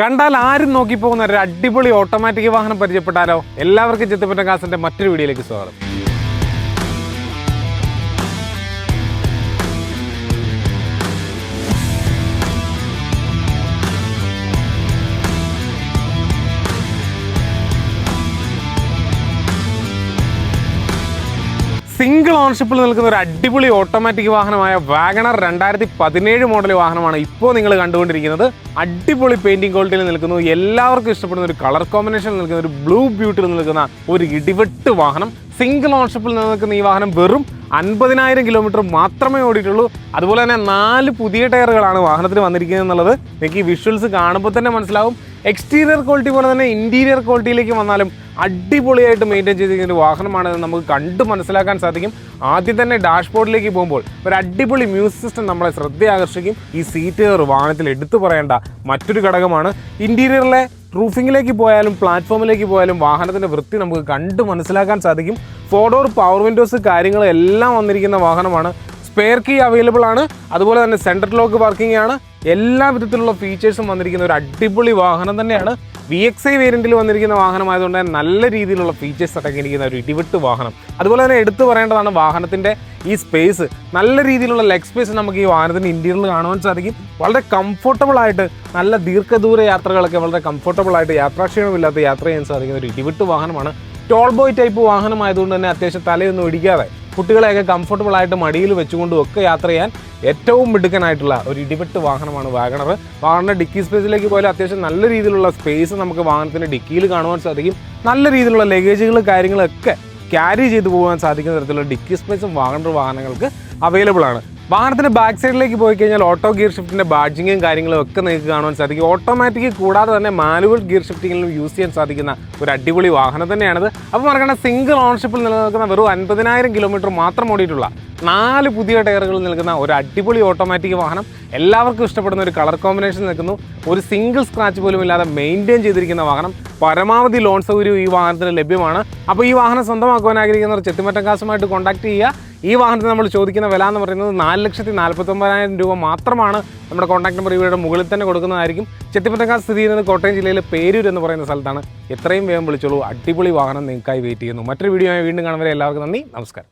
കണ്ടാൽ ആരും നോക്കി പോകുന്ന ഒരു അടിപൊളി ഓട്ടോമാറ്റിക് വാഹനം പരിചയപ്പെട്ടാലോ? എല്ലാവർക്കും ചെത്തിപ്പറ്റ കാസിന്റെ മറ്റൊരു വീഡിയോയിലേക്ക് സ്വാഗതം. സിംഗിൾ ഓണർഷിപ്പിൽ നിൽക്കുന്ന ഒരു അടിപൊളി ഓട്ടോമാറ്റിക് വാഹനമായ വാഗണർ 2017 മോഡൽ വാഹനമാണ് ഇപ്പോൾ നിങ്ങൾ കണ്ടുകൊണ്ടിരിക്കുന്നത്. അടിപൊളി പെയിന്റിംഗ് ക്വാളിറ്റിയിൽ നിൽക്കുന്നു. എല്ലാവർക്കും ഇഷ്ടപ്പെടുന്ന ഒരു കളർ കോമ്പിനേഷൻ നിൽക്കുന്ന ഒരു ബ്ലൂ ബ്യൂട്ടിയിൽ നിൽക്കുന്ന ഒരു ഇടിവെട്ട് വാഹനം. സിംഗിൾ ഓണർഷിപ്പിൽ നിൽക്കുന്ന ഈ വാഹനം വെറും 50,000 കിലോമീറ്റർ മാത്രമേ ഓടിയിട്ടുള്ളൂ. അതുപോലെ തന്നെ 4 പുതിയ ടയറുകളാണ് വാഹനത്തിന് വന്നിരിക്കുന്നത് എന്നുള്ളത് നിങ്ങൾക്ക് ഈ വിഷ്വൽസ് കാണുമ്പോൾ തന്നെ മനസ്സിലാവും. എക്സ്റ്റീരിയർ ക്വാളിറ്റി പോലെ തന്നെ ഇൻറ്റീരിയർ ക്വാളിറ്റിയിലേക്ക് വന്നാലും അടിപൊളിയായിട്ട് മെയിൻറ്റെയിൻ ചെയ്തിരിക്കുന്ന ഒരു വാഹനമാണെന്ന് നമുക്ക് കണ്ട് മനസ്സിലാക്കാൻ സാധിക്കും. ആദ്യം തന്നെ ഡാഷ്ബോർഡിലേക്ക് പോകുമ്പോൾ ഒരു അടിപൊളി മ്യൂസിക് സിസ്റ്റം നമ്മളെ ശ്രദ്ധയാകർഷിക്കും. ഈ സീറ്റ് വാഹനത്തിൽ എടുത്തു പറയേണ്ട മറ്റൊരു ഘടകമാണ്. ഇൻറ്റീരിയറിലെ റൂഫിങ്ങിലേക്ക് പോയാലും പ്ലാറ്റ്ഫോമിലേക്ക് പോയാലും വാഹനത്തിൻ്റെ വൃത്തി നമുക്ക് കണ്ട് മനസ്സിലാക്കാൻ സാധിക്കും. 4 ഡോർ പവർ വിൻഡോസ് കാര്യങ്ങൾ എല്ലാം വന്നിരിക്കുന്ന വാഹനമാണ്. സ്പെയർ കീ അവൈലബിൾ ആണ്. അതുപോലെ തന്നെ സെൻട്രൽ ലോക്ക് വർക്കിംഗ് ആണ്. എല്ലാ വിധത്തിലുള്ള ഫീച്ചേഴ്സും വന്നിരിക്കുന്ന ഒരു അടിപൊളി വാഹനം തന്നെയാണ്. VXi വേരിയന്റിൽ വന്നിരിക്കുന്ന വാഹനമായതുകൊണ്ട് തന്നെ നല്ല രീതിയിലുള്ള ഫീച്ചേഴ്സ് അടങ്ങിയിരിക്കുന്ന ഒരു ഇടിവിട്ട് വാഹനം. അതുപോലെ തന്നെ എടുത്തു പറയേണ്ടതാണ് വാഹനത്തിൻ്റെ ഈ സ്പേസ്. നല്ല രീതിയിലുള്ള ലെഗ് സ്പേസ് നമുക്ക് ഈ വാഹനത്തിൻ്റെ ഇൻറ്റീരിയറിൽ കാണുവാൻ സാധിക്കും. വളരെ കംഫർട്ടബിൾ ആയിട്ട് നല്ല ദീർഘദൂര യാത്രകളൊക്കെ വളരെ കംഫർട്ടബിൾ ആയിട്ട് യാത്രാക്ഷീണമില്ലാത്ത യാത്ര ചെയ്യാൻ സാധിക്കുന്ന ഒരു ഇടിവിട്ട് വാഹനമാണ്. ടോൾ ബോയ് ടൈപ്പ് വാഹനമായതുകൊണ്ട് തന്നെ അത്യാവശ്യം തലയൊന്നും ഇടിക്കാതെ കുട്ടികളെയൊക്കെ കംഫർട്ടബിൾ ആയിട്ട് മടിയിൽ വെച്ചുകൊണ്ടും ഒക്കെ യാത്ര ചെയ്യാൻ ഏറ്റവും മിടുക്കനായിട്ടുള്ള ഒരു ഇടിവെട്ട് വാഹനമാണ് വാഗണർ. വാഗണർ ഡിക്കി സ്പേസിലേക്ക് പോയാൽ അത്യാവശ്യം നല്ല രീതിയിലുള്ള സ്പേസ് നമുക്ക് വാഹനത്തിൻ്റെ ഡിക്കിയിൽ കാണുവാൻ സാധിക്കും. നല്ല രീതിയിലുള്ള ലഗേജുകൾ കാര്യങ്ങളൊക്കെ ക്യാരി ചെയ്തു പോകാൻ സാധിക്കുന്ന തരത്തിലുള്ള ഡിക്കി സ്പേസും വാഗണർ വാഹനങ്ങൾക്ക് അവൈലബിൾ ആണ്. വാഹനത്തിൻ്റെ ബാക്ക് സൈഡിലേക്ക് പോയി കഴിഞ്ഞാൽ ഓട്ടോ ഗിയർ ഷിഫ്റ്റിൻ്റെ ബാഡ്ജിങ്ങും കാര്യങ്ങളും ഒക്കെ നിങ്ങൾക്ക് കാണുവാൻ സാധിക്കും. ഓട്ടോമാറ്റിക് കൂടാതെ തന്നെ മാനുവൽ ഗിയർ ഷിഫ്റ്റിങ്ങിലും യൂസ് ചെയ്യാൻ സാധിക്കുന്ന ഒരു അടിപൊളി വാഹനം തന്നെയാണിത്. അപ്പോൾ മറക്കണ്ട, സിംഗിൾ ഓണർഷിപ്പിൽ നിലനിൽക്കുന്ന വെറും 50,000 കിലോമീറ്റർ മാത്രം ഓടിയിട്ടുള്ള 4 പുതിയ ടയറുകൾ നിൽക്കുന്ന ഒരു അടിപൊളി ഓട്ടോമാറ്റിക് വാഹനം. എല്ലാവർക്കും ഇഷ്ടപ്പെടുന്ന ഒരു കളർ കോമ്പിനേഷൻ നിൽക്കുന്നു. ഒരു സിംഗിൾ സ്ക്രാച്ച് പോലും ഇല്ലാതെ മെയിൻറ്റെയിൻ ചെയ്തിരിക്കുന്ന വാഹനം. പരമാവധി ലോൺ സൗകര്യം ഈ വാഹനത്തിന് ലഭ്യമാണ്. അപ്പോൾ ഈ വാഹനം സ്വന്തമാക്കുവാൻ ആഗ്രഹിക്കുന്നവർ ചെത്തിമറ്റം കാസുമായിട്ട് കോൺടാക്ട് ചെയ്യുക. ഈ വാഹനത്തിന് നമ്മൾ ചോദിക്കുന്ന വില എന്ന് പറയുന്നത് 4,49,000 രൂപ മാത്രമാണ്. നമ്മുടെ കോൺടാക്ട് നമ്പർ ഇവരുടെ മുകളിൽ തന്നെ കൊടുക്കുന്നതായിരിക്കും. ചെത്തിമറ്റം കാസ് സ്ഥിതി ചെയ്യുന്നത് കോട്ടയം ജില്ലയിലെ പേരൂർ എന്ന് പറയുന്ന സ്ഥലത്താണ്. എത്രയും വേഗം വിളിച്ചോളൂ. അടിപൊളി വാഹനം നിങ്ങൾക്കായി വെയിറ്റ് ചെയ്യുന്നു. മറ്റൊരു വീഡിയോ വീണ്ടും കാണുന്നവരെ എല്ലാവർക്കും നന്ദി, നമസ്കാരം.